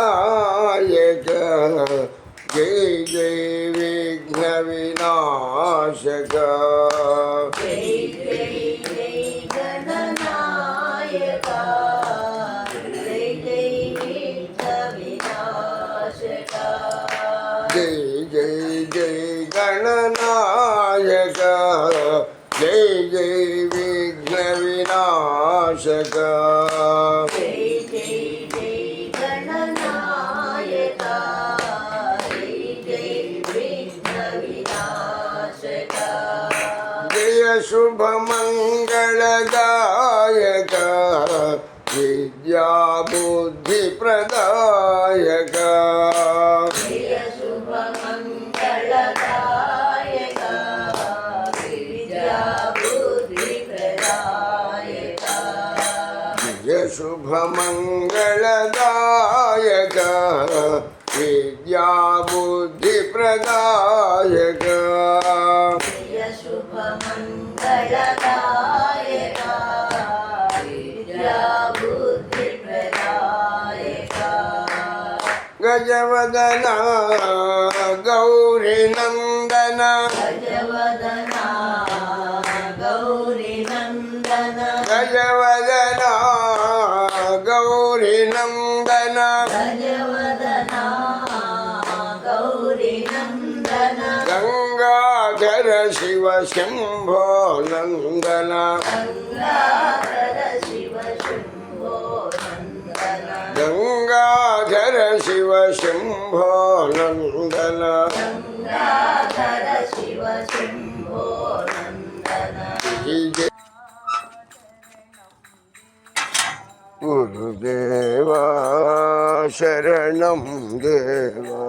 गणनायक जय जय विघ्न विनाशक जय जय जय गणनायक जय जय विघ्न विनाशक जय जय जय गणनायक जय जय विघ्न विनाशक जय जय जय गणनायक जय जय विघ्न विनाशक जय शुभ मंगलदायक विद्या बुद्धि प्रदायक जय शुभ मंगलदायक विद्या बुद्धि प्रदायक जय शुभ मंगलदायक विद्या बुद्धि प्रदायक जय शुभ मंगलदायक विद्या बुद्धि प्रदायक गजवदना गौरी नंदन गजवदना गौरी नंदन गजवदना गौरी नंदन गजवदना गौरी नंदन गंगाधर शिव शंभो नंदन गंगाधर शिव शंभो नंदन गंगाधर शिव शंभो नंदन गंगाधर शिव शंभो नंदन गुरुदेवा शरणं देवा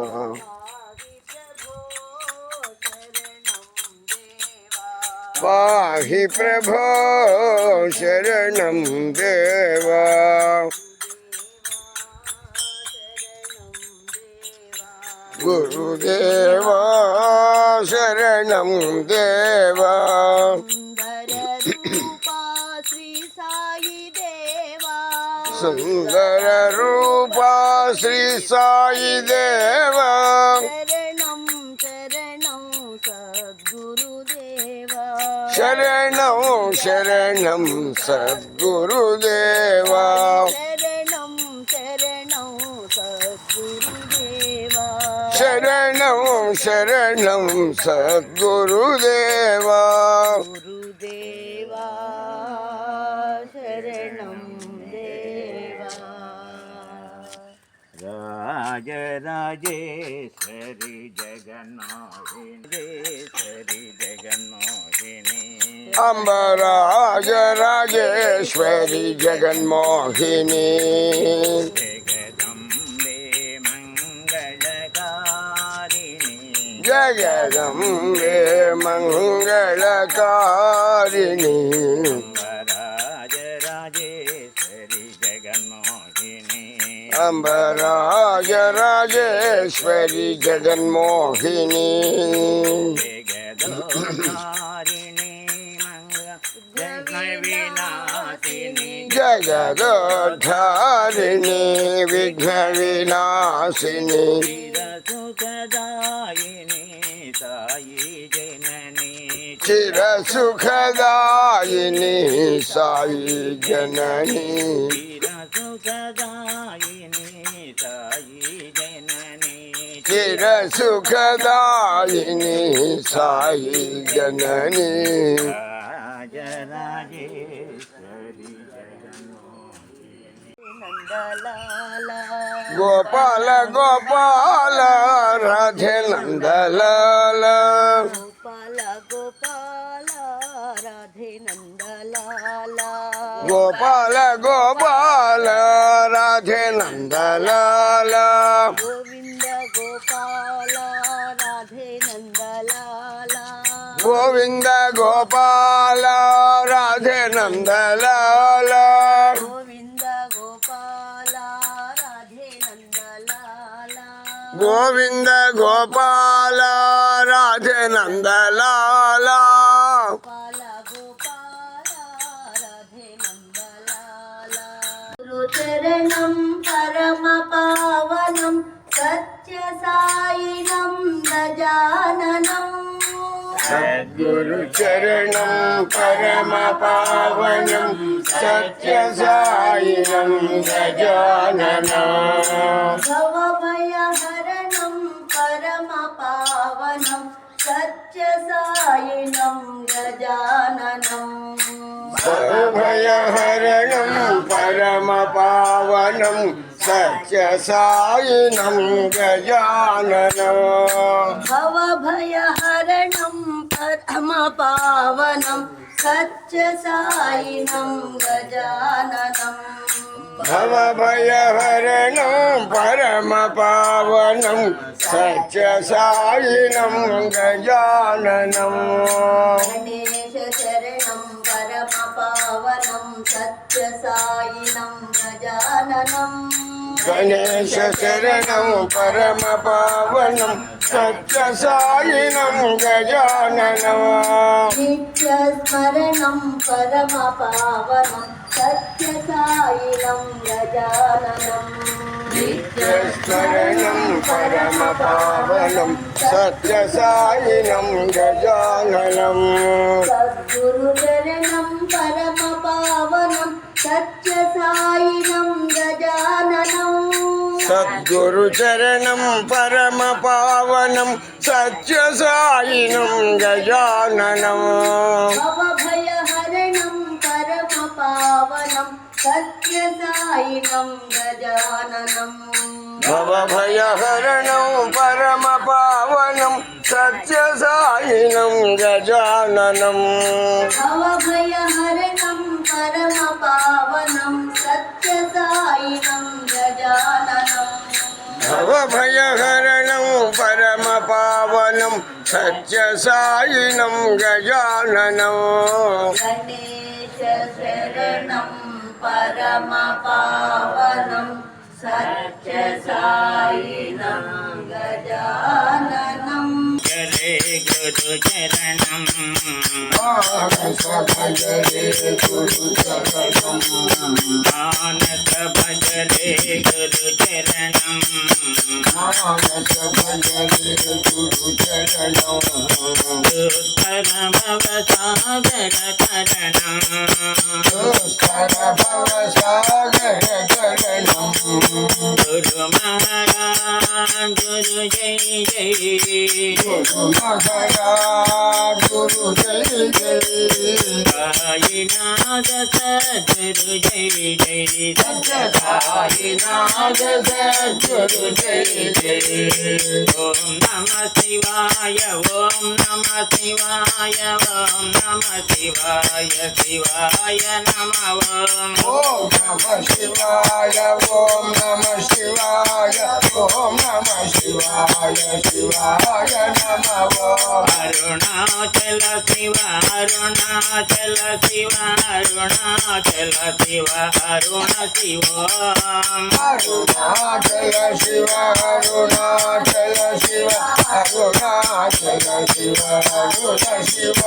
पाहि प्रभो शरणं देवा गुरुदेवा शरणं देवा सुंदर रूपा श्री साई देवा शरणं शरणं सद्गुरुदेवा शरणं शरणं सद्गुरुदेवा गुरुदेवा शरणं देवा राजराजेश्वरी जगन्नाथेश्वरी जगन्मोहिनी अम्ब राजराजेश्वरी जगन्मोहिनी जगदम्बे जगदम्बे मंगलकारिणी मंगलकारिणी राजराजेश्वरी जगन्मोहिनी अम्ब राजराजेश्वरी जगन्मोहिनी जगदोद्धारिणी विनाशिनी जगदोद्धारिणी विघ्न विनाशिनी सुखदायिनी साई जननी चिर सुखदायिनी साई जननी सुखदायिनी साई जननी चिर सुखदायिनी साई जननी राजराजेश्वरी नंदलाला गोपाल गोपाल राधे नंदलाल गोपाल गोपाल राधे नंदलाला गोपाल गोपाल राधे नंदलाल गोविंद गोपाल राधे नंदलाला गोविंद गोपाल राधे नंदलाल गोविंद गोपाल राधे नंदलाला गोविंद गोपाल राधे नंदलाल गोपाल गोपाल राधे नंदलाला गुरुचरणं परम पावन చరణం పరమ పావనం సత్య సాయినం గజాననం భవభయహరణం పరమ పావనం సత్య సాయినం గజాననం భయహరణం పరమ పావనం సత్య సాయినం గజాననం భవభయహరణం పరమ పావనం సత్య సాయినం గజాననం భవభయహరణం పరమ పావనం సత్య సాయినం గజాననం గణేశ శరణం పరమ పావనం సత్య సాయినం గజాననం గణేశ శరణం పరమ పావనం సత్య సాయినం గజాననం నిత్య స్మరణం పరమ పావనం సత్య సాయినం గజాననం నిత్యస్మరణం పరమ పావనం సత్య సాయినం గజాననం సద్గురు చరణం పరమ పావనం సత్య సాయినం గజాననం సద్గురు చరణం పరమ పావనం సత్య సాయినం గజాననం భవభయహరణం పరమ పావనం సత్య సాయినం గజాననం భవభయహరణం పరమ పావనం సత్య సాయినం గజాననం భవభయహరణం పరమ పావనం సత్య సాయినం గజాననం భవభయహరణం పరమ పావనం సత్య సాయినం గజాననం గణేశ శరణం పరమ పావనం సత్య సాయినం గజాననం జరే గురు చరణం మానస భజరే గురు చరణం మానస భజరే గురు చరణం మానస భజరే గురు చరణం దుఃఖర భవ సాగర తరణం దుష్కర భవ సాగర చరణం గురు మహారాజ్ గురు జై జై గురు మహారాజ్ గురు జై జై సాయినాథ సద్గురు జై జై సత్య సాయినాథ సద్గురు జై జై ఓం నమ శివాయ ఓం నమ శివాయ ఓం నమ శివాయ శివాయ నమ ఓం నమ శివాయ ఓం నమ శివాయ ఓం నమ శివాయ శివాయ నమ అరుణాచల శివ అరుణాచల శివ అరుణాచల శివ అరుణ శివ అరుణాచల శివ అరుణాచల శివ అరుణాచల శివ అరుణ శివ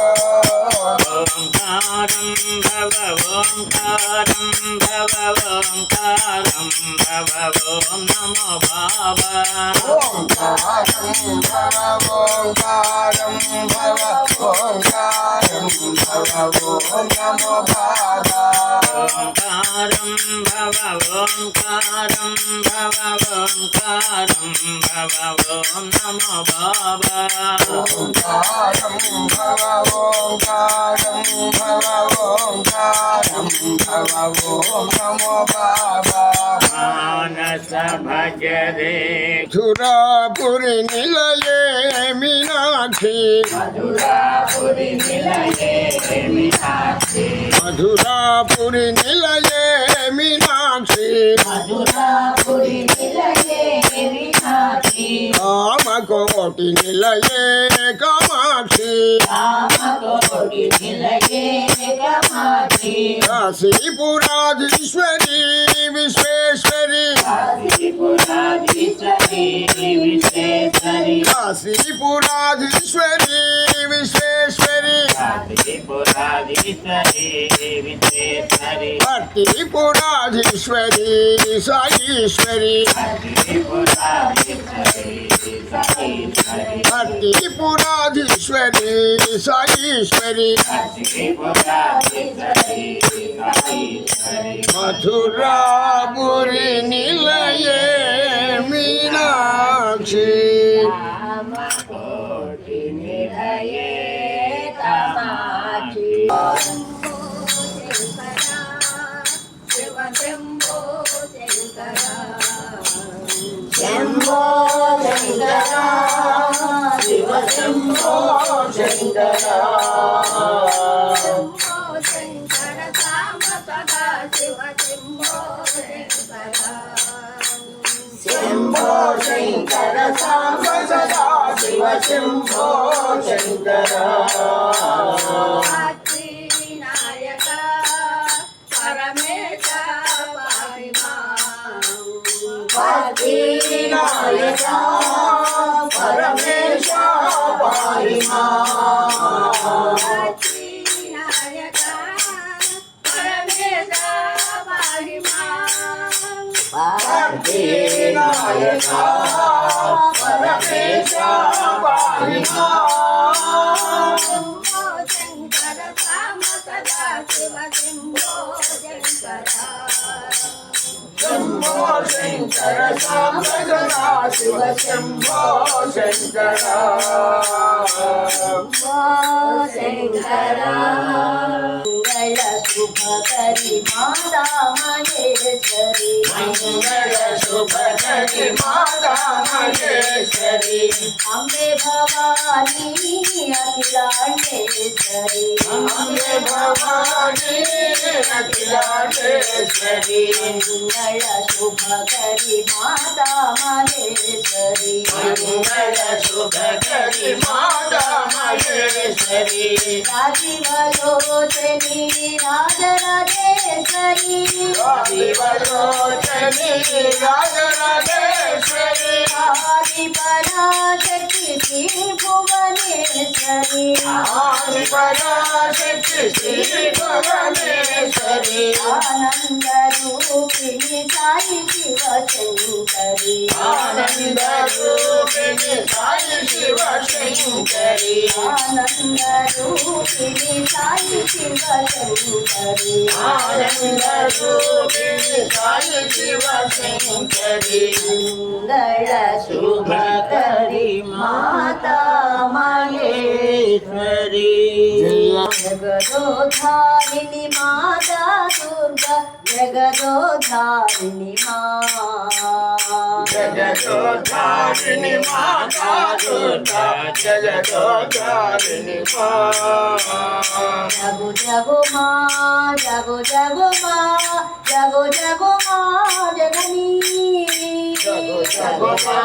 ఓంకారం భవ ఓంకారం భవ ఓంకారం భవ ఓం నమో బాబా ఓంకారం భవ ఓంకారం భవ ఓంకారం భవ ఓం నమో బాబా ఓంకారం భవ ఓంకారం భవ ఓంకారం భవ ఓం నమో బాబా ఓంకారం భవ ఓంకారం భవ ఓంకారం భవ ఓం నమో బాబా మానస భజరే మధురాపురి నిలయే మీనాక్షి మధురాపురి నిలయే మీనాక్షి మధురాపురి నిలయే మీనాక్షి మధురాపురి నిలయే మీనాక్షి కామకోటి నిలయే కామాక్షి రామకోటి నిలయే కామాక్షి కాశీపురాధీశ్వరి విశ్వేశ్వరి కాశీపురాధీశ్వరి విశ్వేశ్వరి కాశీపురాధీశ్వరి విశ్వేశ్వరి కాశీపురాధీశ్వరి విశ్వేశ్వరి భక్తిపురాధీశ్వరి సాయీశ్వరి కాశీపురాధీశ్వరి సాయీశ్వరి త్రిపురాధీశ్వరి సాయీశ్వరి మధురాపురి నిలయే మీనాక్షి కామకోటి నిలయే కామాక్షి శివ శంభో శంకర శంభో శంకర శివ శంభో శంకర శంభో శంకర సామ సదా శివ శంభో శంకర శంభో శంకర సామ సదా శివ శంభో శంకర నాయక పరమేశ నాయక పరమేశ పాహిమా నాయక పరమేశ పాహిమా నాయక పరమేశ పాహిమా శంకర సామ సదా శివ శంభో శంకర శంభో శంకర సామ సదా శివ శంభో శంకర శంకర మంగళ శుభకరి మాతా మహేశ్వరి మంగళ శుభకరి మాతా మహేశ్వరి అంబే భవానీ అఖిలాండేశ్వరి అంబే భవానీ అఖిలాండేశ్వరి మంగళ శుభకరి మాతా మహేశ్వరి మంగళ శుభకరి మాతా మహేశ్వరి రాజీవలోచని రాజరాజేశ్వరి రాజీవలోచని రాజరాజేశ్వరి ఆదిపరాశక్తి శ్రీ భువనేశ్వరి ఆదిపరాశక్తి శ్రీ భువనేశ్వరి ఆనందరూపిణి సాయి శివశంకరి ఆనందరూపిణి సాయి శివశంకరి ఆనందరూపిణి సాయి శివశంకరి ఆనందరూపిణి సాయి శివశంకరి మంగళ శుభకరి మాతా మహేశ్వరి జగదోధారిణి మాతా దుర్గా జగదోధారిణి మా జగదోధారిణి మాతా దుర్గా జగదోధారిణి మా జగు జగు మా జగు జగు మా జగు జగు మా జననీ జగు జగు మా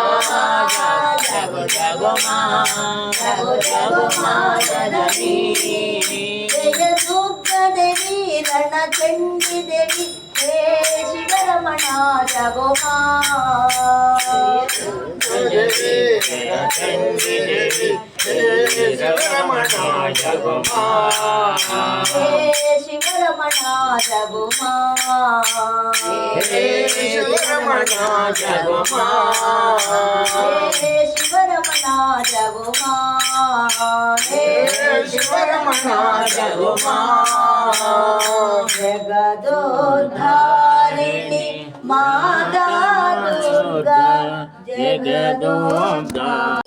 జగు జగు మా జగు జగు మా జననీ జయ దుర్గా దేవి రణ చండి దేవి హే శివరమణ జగు మా శివరమణ జగమా హే శివరమణ జగు మా హే శివరమణ జగమా హే శివరమణ జగు మా హే శివరమణ జగమా జగదోద్ధారిణి మాతా దుర్గా జగదోద్ధారిణి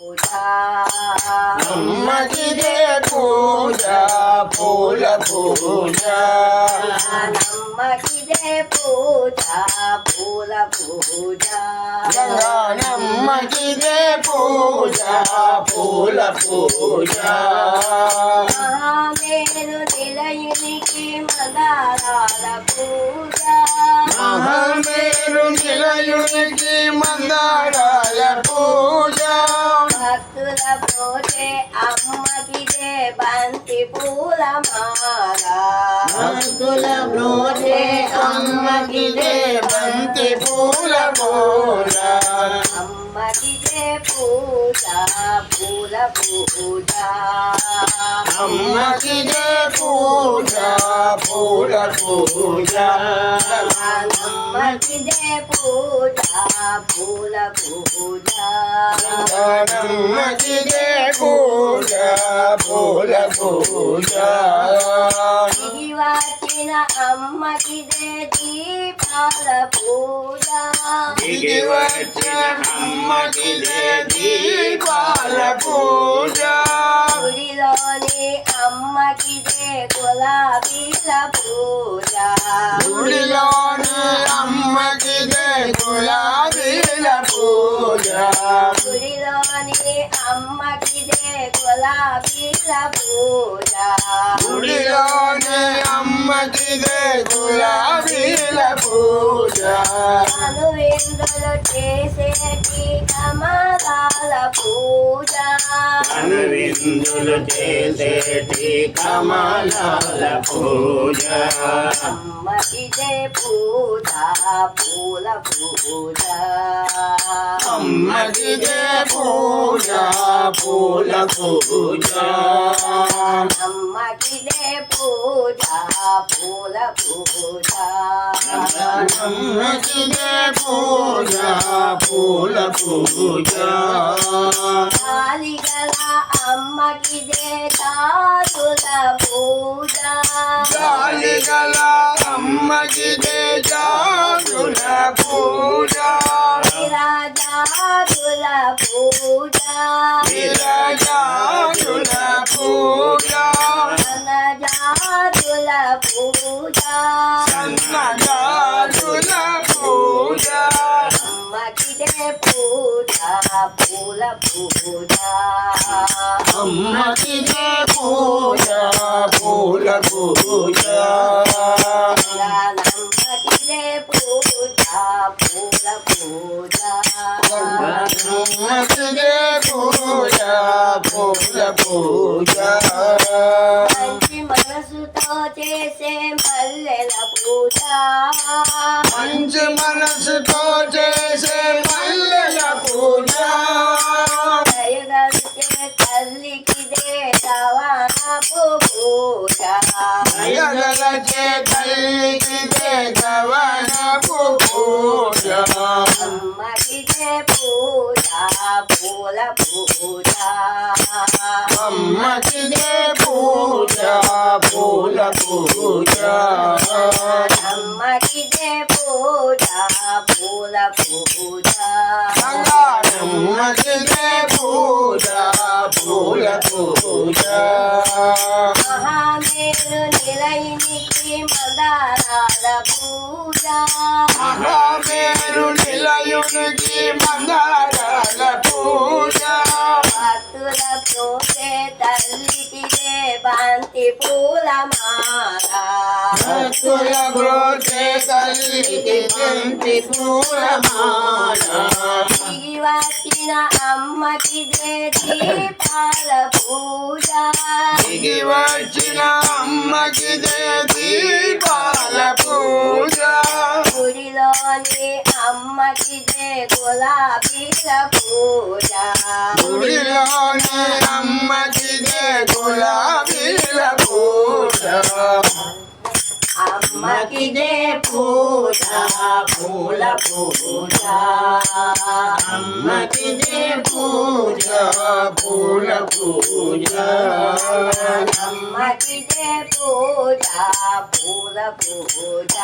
అమ్మకిదే పూజ పూల పూజ నమ్మకిదే పూజ పూల పూజ గంగానమ్మకిదే పూజ పూల పూజ మహామేరు నిలయునికి మందారాల పూజ మహామేరు నిలయునికి మందారాల పూజ భక్తుల పోతే అమ్మకిదే బంతి పూల మాల భక్తుల బ్రోజే అమ్మకిదే బంతి పూల పూల అమ్మ అమ్మకి దే పూజ పూల పూజ అమ్మకి దే పూజ పూల పూజ అమ్మకి దే పూజ పూల పూజ అమ్మకి దే పూజ పూల పూజ దిగి వచ్చిన అమ్మకి దే దీపాల పూజ దిగి వచ్చిన అమ్మకి దే దీపాల పూజ గుడిలోని అమ్మకి దే గులాబీల పూజ గుడిలోని అమ్మకి దే గులాబీల పూజ గుడిలోని అమ్మకి దే గులాబీల పూజ గుడిలోని అమ్మకి దే గులాబీల పూజ అను విందులు చేసేటి కమలాల పూజ కనువిందులు చేసేటి కమలాల పూజ అమ్మకి దే పూజ పూల పూజ అమ్మకి దే పూజ పూల పూజ అమ్మకి దే పూజ పూల పూజ అమ్మకి దే పూజ పూల పూజ కాలిగల అమ్మకి దే తాతుల పూజ గాలిగల అమ్మకి దే జాజుల పూజ విరాజాతుల పూజ విరజాజుల పూజ వనజాతుల పూజ సన్నజాజుల పూజ అమ్మకి దే పూజ పూల పూజ అమ్మకి దే పూజ పూల పూజ నమ్మకి దే పూజ పూల పూజ అమ్మకి దే పూజ పూల పూజ మంచి మనసుతో చేసే మల్లెల పూజ మంచి మనసుతో చేసే మల్లెల పూజ దయగలిగే తల్లికి దే దవానపు పూజ దయగలచే తల్లికి దే దవనపు పూజ అమ్మకి దే పూజ పూల పూజ అమ్మకి దే పూజ పూల పూజ అమ్మకి దే పూజ పూల పూజ అమ్మకి దే పూజ పూల పూజ మహామేరు నిలయనికి మందారాల పూజ మహామేరు నిలయునికి మందారాల పూజ భక్తుల ప్రోసే తల్లికి దే బంతి పూల మాల భక్తుల బ్రోచే తల్లికి బంతి పూలమాల దిగి వచ్చిన అమ్మకి దే దీపాల పూజ దిగి వచ్చిన అమ్మకి దే దీపాల పూజ గుడిలోని అమ్మకి దే గులాబీల పూజ గుడిలోని అమ్మకి దే గులాబీల పూజ అమ్మకి దే పూజ పూల పూజ అమ్మకి దే పూజ పూల పూజ అమ్మకి దే పూజ పూల పూజ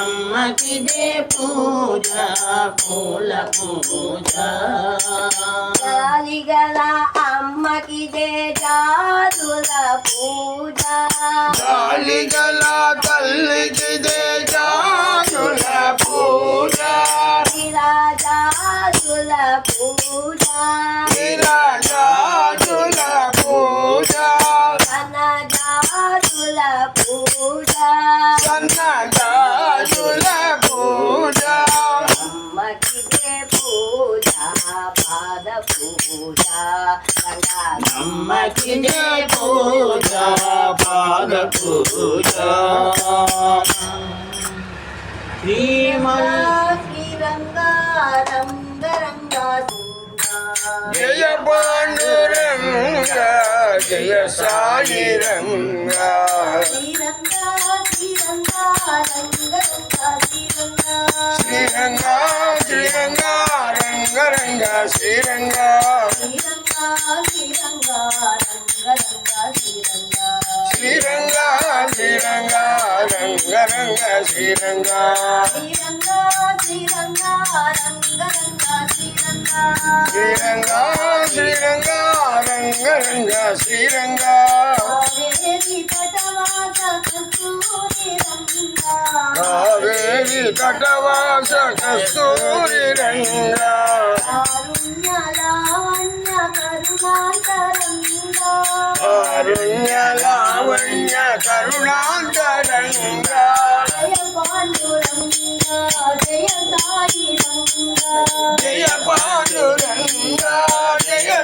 అమ్మకి దే పూజ పూల పూజ గాలిగల అమ్మకి దే జాదుల పూజ గాలిగల తల్లికి దే జాజుల పూజ విరాజాదుల పూజ విరజాజుల పూజ వనజాదుల పూజ సన్నజాజుల పూజ అమ్మకి దే పూజ పాద పూజ అమ్మకి దే పూజ పాద పూజ శ్రీరంగారంగరంగ పాండురంగ జయ సాయి రంగ శ్రీరంగా శ్రీరంగా రంగరంగా శ్రీరంగా శ్రీరంగ శ్రీరంగ రంగ రంగ శ్రీరంగ శ్రీరంగా శ్రీరంగా రంగరంగా శ్రీరంగా శ్రీరంగ శ్రీరంగ రంగ రంగ శ్రీరంగ శ్రీరంగా శ్రీరంగా రంగరంగా శ్రీరంగా శ్రీరంగ శ్రీరంగ రంగ రంగ శ్రీరంగ కావేరి తటవాస కస్తూరి రంగ కావేరి తటవాస కస్తూరి రంగ కారుణ్య లావణ్య కారుణ్య కరుణాంతరంగ లావణ్య కరుణాంతరంగ జయ పాండురంగ జయ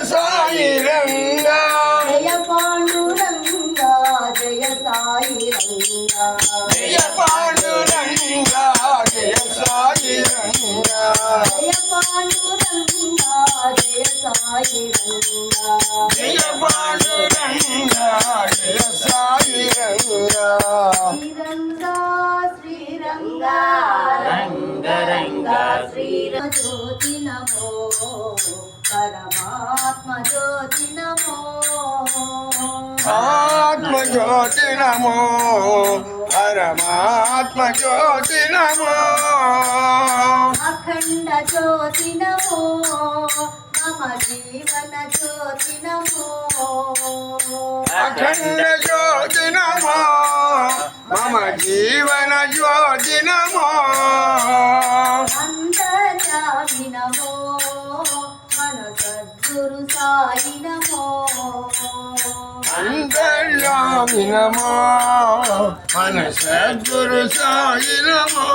సాయి రంగ జయ పాండురంగ జయ సాయి రంగ జయ పాండురంగ జయ సాయి రంగ జయ పాండురంగ జయ సాయి రంగ శ్రీరంగ రంగ రంగ శ్రీరంగ జ్యోతి నమో పరమాత్మ జ్యోతి నమో ఆత్మ జ్యోతి నమో పరమాత్మ జ్యోతి నమో అఖండ జ్యోతి నమో మమ జీవన జ్యోతి నమో అఖండ జ్యోతి నమో మమ జీవన జ్యోతి నమో అంతర్యామి నమో మన సద్గురు సాయి నమో అంతర్యామి నమో మన సద్గురు సాయి నమో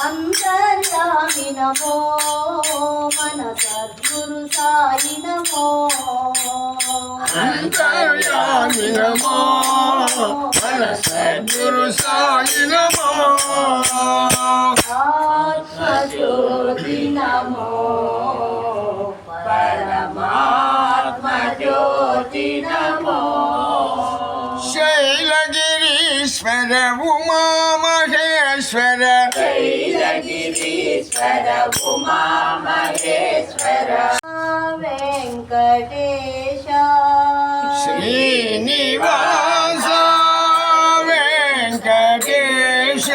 అంతర్యామి నమో మన సద్గురు సాయి నమో అంతర్యామి నమో మన సద్గురు సాయి నమో ఆత్మజ్యోతి నమో పరమాత్మ జ్యోతి నమో శైలగిరీశ్వర ఉమా మహేశ్వర శైలగిరీశ్వర ఉమా మహేశ్వర వెంకటేశ శ్రీనివాస వెంకటేశ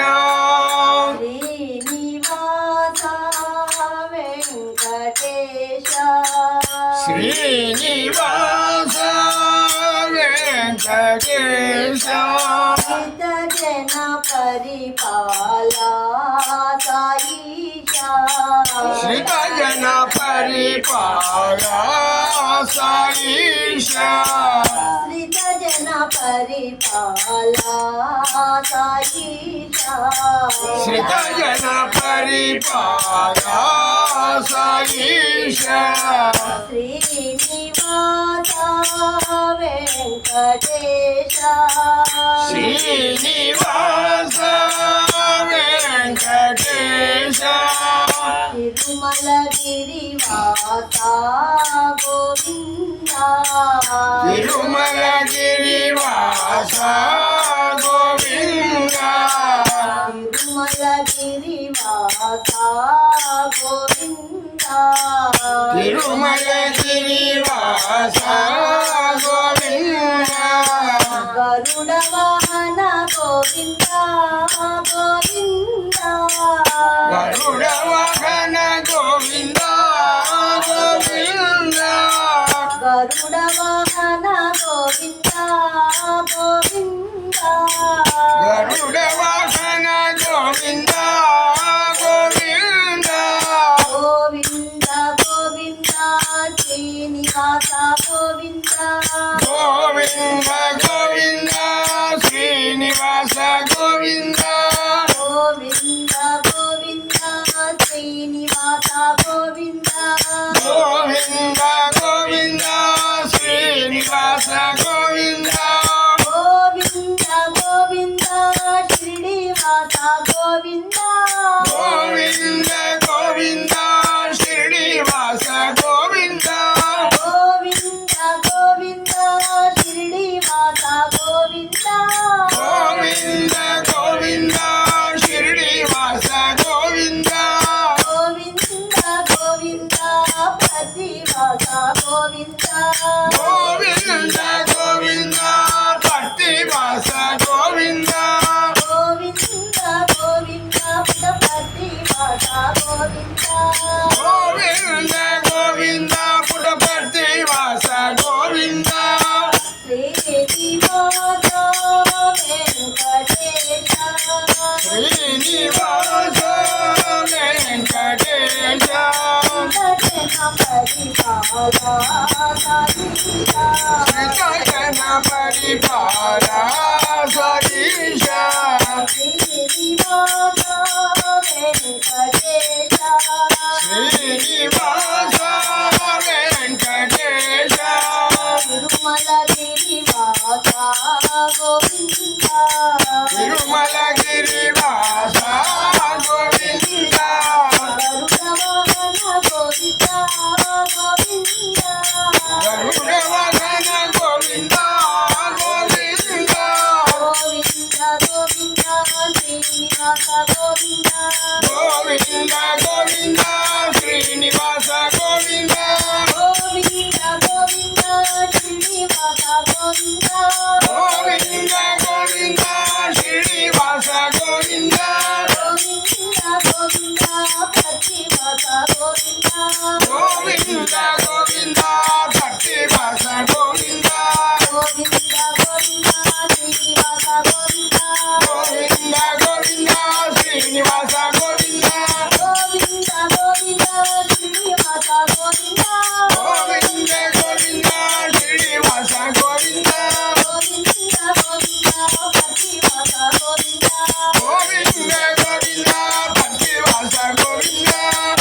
శ్రీనివాస వెంకటేశ శ్రీనివాస వెంకటేశ జన పరిపాలా సాయిషా శ్రీత జన పరిపాల సాయిష శ్రీత జన పరిపాలా సాయిషా శ్రీత జన పరిపాల సాయిష శ్రీనివాస వెంకటేశ శ్రీనివాస వెంకటేశ తిరుమల గిరివాస గోవింద తిరుమల గిరివాస గోవింద తిరుమల గిరివాస గోవింద తిరుమల గిరివాస గోవింద గరుడ వాహన గోవింద గోవింద గరుడ వాహన గోవింద గోవింద గరుడ వాహన గోవింద గోవింద గరుడ వాహన గోవింద గోవింద గోవింద గోవింద శ్రీనివాస గోవింద గోవింద గోవింద శ్రీనివాస గోవింద గోవింద గోవింద శ్రీనివాస గోవింద గోవింద గోవింద శ్రీనివాస గోవింద గోవింద గోవింద శ్రీనివాస గోవింద గోవింద గోవింద శ్రీనివాస గోవింద గోవింద గోవింద పుటపర్తి వాస గోవింద శ్రీనివాస వెంకటేశ శ్రీనివాస వెంకటేశ శ్రీకృష్ణ పరిపాల సతీశ శ్రీనివాస వెంకటేశ తిరుమలగిరి వాస గోవింద గరుడవదన గోవింద గోవింద గోవింద గోవింద శ్రీనివాస గోవింద గోవింద గోవింద శ్రీనివాస గోవింద గోవింద గోవింద భక్తివాస గోవింద గోవింద గోవింద శ్రీనివాస గోవింద గోవింద గోవింద శ్రీనివాస గోవింద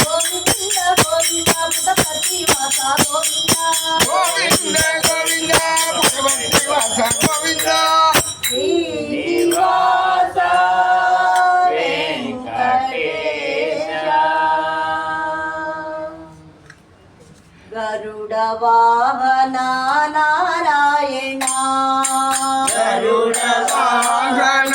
గోవింద గోవింద భక్తివాస గోవింద గోవింద గోవింద భక్తివాస గోవింద శ్రీనివాస వెంకటేశ గరుడ వాహన నారాయణ గరుడ వాహన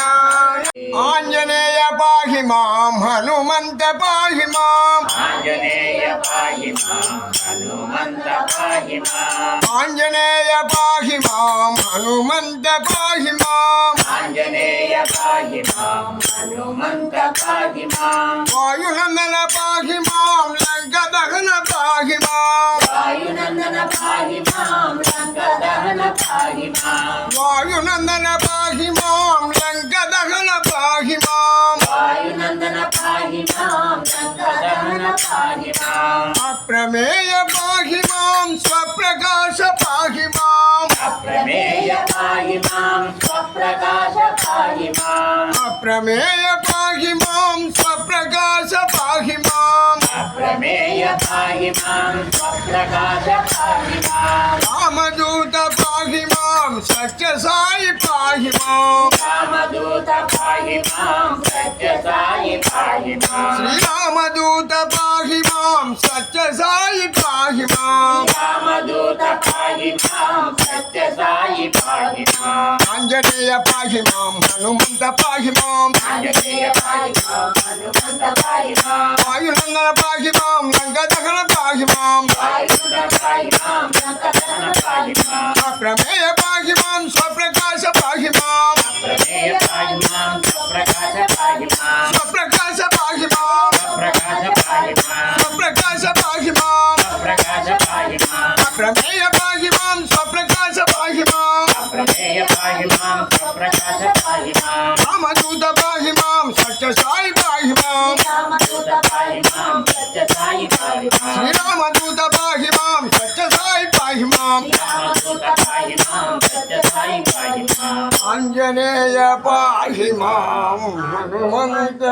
ఆంజనేయ పాహి మాం హనుమంత పాహి మాం ఆంజనేయ పాహి మాం హనుమంత పాహి మాం ఆంజనేయ పాహి మాం హనుమంత పాహి మాం ఆంజనేయ పాహి మాం హనుమంత పాహి మాం వాయునందన పాహి మాం లంక దహన పాహి మాం వాయునందన పాహి మాం లంక దహన పాహి మాం వాయునందన పాహి మాం లంక దహన పాహి మాం వాయునందన పాహి మాం లంక దహన పాహి మాం అప్రమేయ పాహి మాం స్వప్రకాశ పాహి మాం అప్రమేయ పాహి మాం స్వప్రకాశ పాహి మాం అప్రమేయ పాహి మాం స్వప్రకాశ పాహి మాం అప్రమేయ పాహి మాం స్వప్రకాశ పాహి మాం రామదూత పాహి మాం సత్య సాయి పాహి మాం రామదూత పాహి మాం సత్య సాయి పాహి మాం శ్రీరామదూత పాహి మాం సత్య సాయి పాహి మాం రామదూత పాహి మాం సత్య సాయి పాహి మాం ఆంజనేయ పాహి మాం హనుమంత పాహి మాం ఆంజనేయ పాహి మాం హనుమంత పాహి మాం వాయునందన పాహి మాం లంక దహన పాహి మాం వాయునందన పాహి మాం లంక దహన పాహి మాం అప్రమేయ పాహి మాం స్వప్రకాశ పాహి మాం అప్రమేయ పాహి మాం స్వప్రకాశ పాహి మాం స్వప్రకాశ పాహి మాం స్వప్రకాశ పాహి మాం స్వప్రకాశ పాహి మాం స్వప్రకాశ పాహి మాం అప్రమేయ పాహి మాం స్వప్రకాశ పాహి మాం అప్రమేయ పాహి మాం స్వప్రకాశ పాహి మాం రామదూత పాహి మాం సత్య సాయి పాహి మాం రామదూత పాహి మాం సత్య సాయి పాహి మాం శ్రీరామదూత పాహి మాం సత్య సాయి పాహి మాం రామదూత పాహి మాం సత్య సాయి పాహి మాం ఆంజనేయ పాహి మాం హనుమంత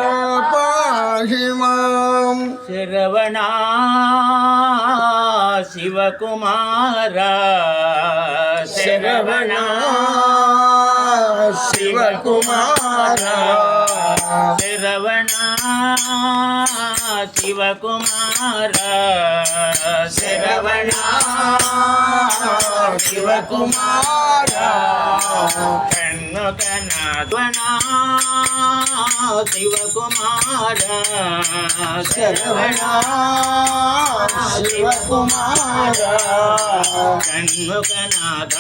పాహి మాం శరవణ శివకుమార శరవణ శివకుమార శరవణ శివకుమార శరవణ శివకుమార కన్ను కనాద్వన శివకుమార శరవణ శివకుమార షణ్ముఖనాథ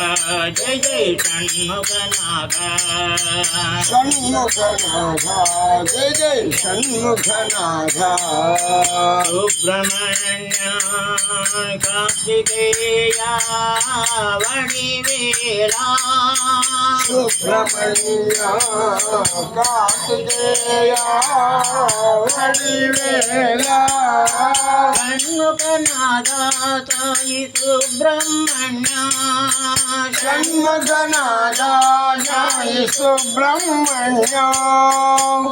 జయ జయ షణ్ముఖనాథ షణ్ముఖనాథ జయ జయ షణ్ముఖనాథ సుబ్రహ్మణ్య కార్తికేయ వడివేళ సుబ్రహ్మణ్య కార్తికేయ వడివేళ షణ్ముఖనాథ సాయి సుబ్రహ్మణ్య షణ్ముఖనాథ సాయి సుబ్రహ్మణ్య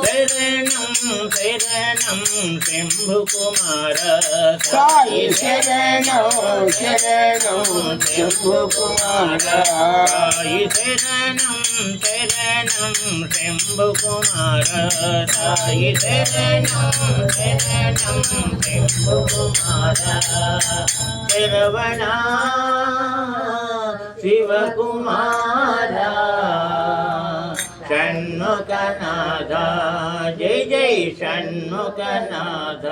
శరణం శరణం శంభుకుమార సాయి శరణం శరణం శంభుకుమార సాయి శరణం శరణం శంభుకుమార సాయి శరణం శరణం శంభుకుమార శరవణ శివకుమార షణ్ముఖనాథ జయ జయ షణ్ముఖనాథ